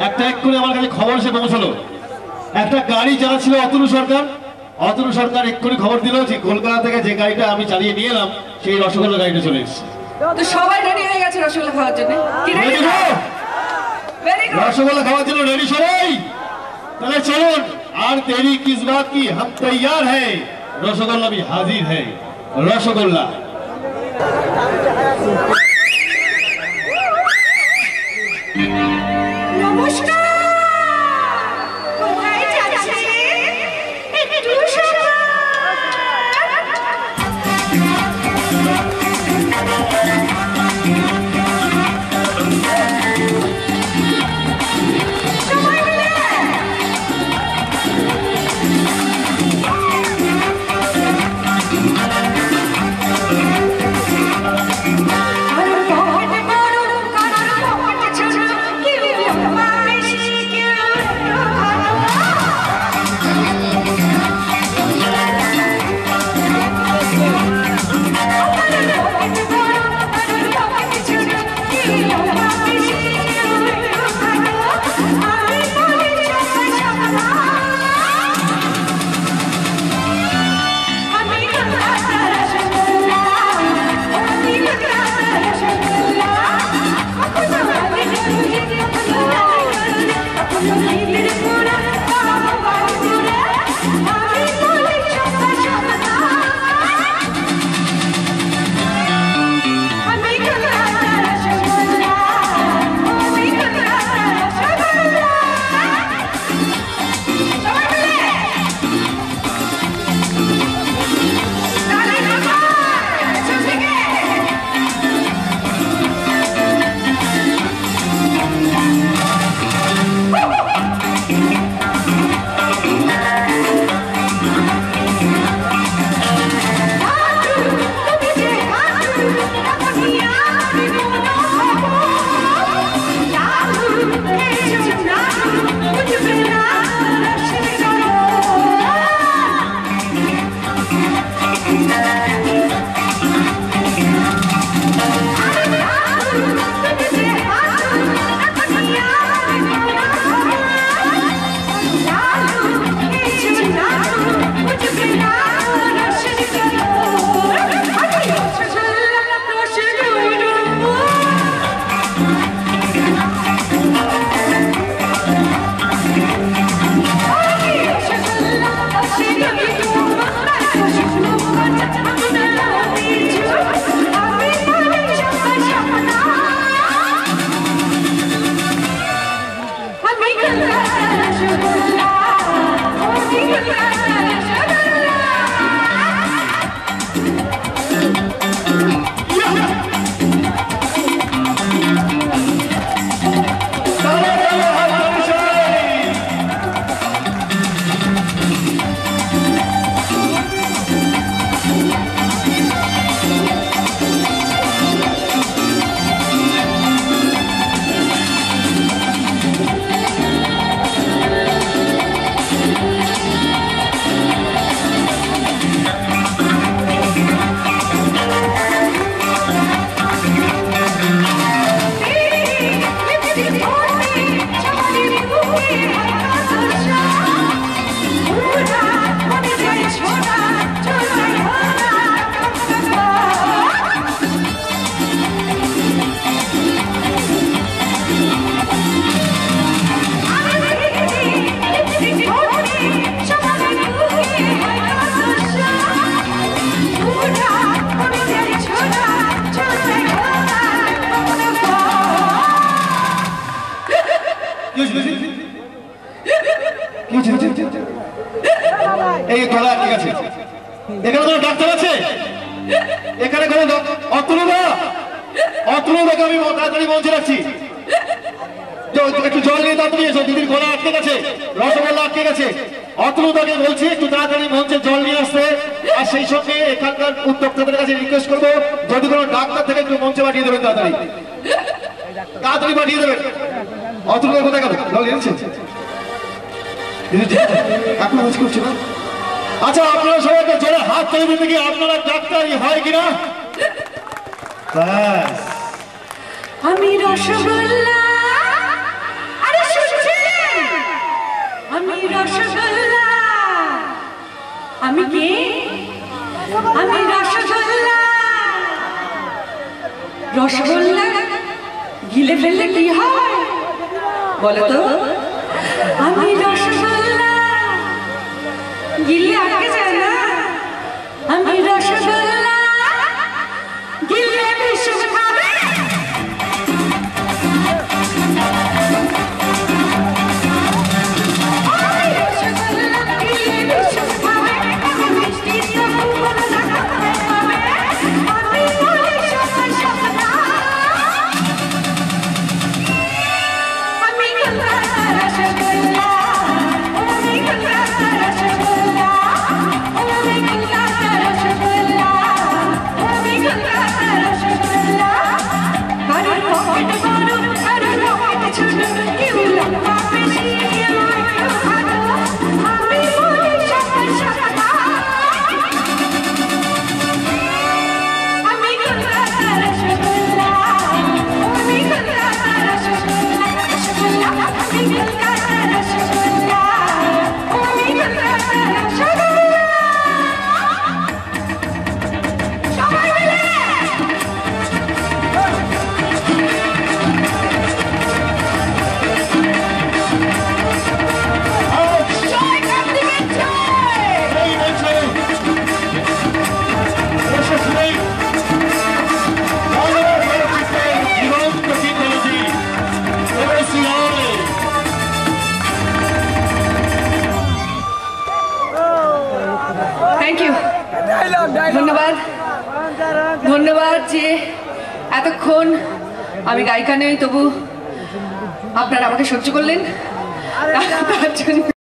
একটা এক করে আমার কাছে খবর এসে পৌঁছলো, একটা গাড়ি চালাচ্ছিল অতনু সরকার। অতনু সরকার এক্ষুনি খবর দিল যে কলকাতা থেকে যে গাড়িটা আমি চালিয়ে নিয়ে এলাম সেই রসগোল্লা গাড়িটা চলে এসেছে। তো সবাই রেডি হয়ে গেছে রসগোল্লা খাওয়ার জন্য? রসগোল্লা খাওয়ার জন্য রেডি সবাই? তাহলে চলুন, আর দেরি কিস বাত কি, हम तैयार है, रसगोल्ला भी हाजिर है। रसगोल्ला নমস্কার। কোথায় যাচ্ছে? একটু সবাই এই গলা ঠিক আছে? এখানে কোনো ডাক্তার আছে? এখানে কোনো অতনুদাকে আমি তাড়াতাড়ি মঞ্চে রাখছি। একটু জল নিয়ে তাড়াতাড়ি এসো, দিদির গলা আটকে গেছে, রসগোল্লা আটকে গেছে। অতনুদাকে বলছি একটু তাড়াতাড়ি মঞ্চে জল নিয়ে আসতে। আর সেই সঙ্গে এখানকার উদ্যোক্তাদের কাছে রিকোয়েস্ট করবো, যদি কোনো ডাক্তার থেকে একটু মঞ্চে পাঠিয়ে দেবেন, তাড়াতাড়ি তাড়াতাড়ি পাঠিয়ে দেবেন। অতনুদা কোথায় গেল? জল নিয়েছে এখন আজ করছে না। আচ্ছা, আপনারা সবাইকে জোরে হাত তুলে দিতে কি আপনারা ডাক্তারই হয় কিনা? আমি রসগোল্লা, আরে রসগোল্লা গিলে ফেললে কি হয় বলো তো? আমি রসগোল্লা গিলে আটকে যায় না, আমি রসগোল্লা গিলে ভীষণ খাবে। ধন্যবাদ ধন্যবাদ যে এতক্ষণ আমি গায়িকা নই তবু আপনারা আমাকে সহ্য করলেন তার জন্য।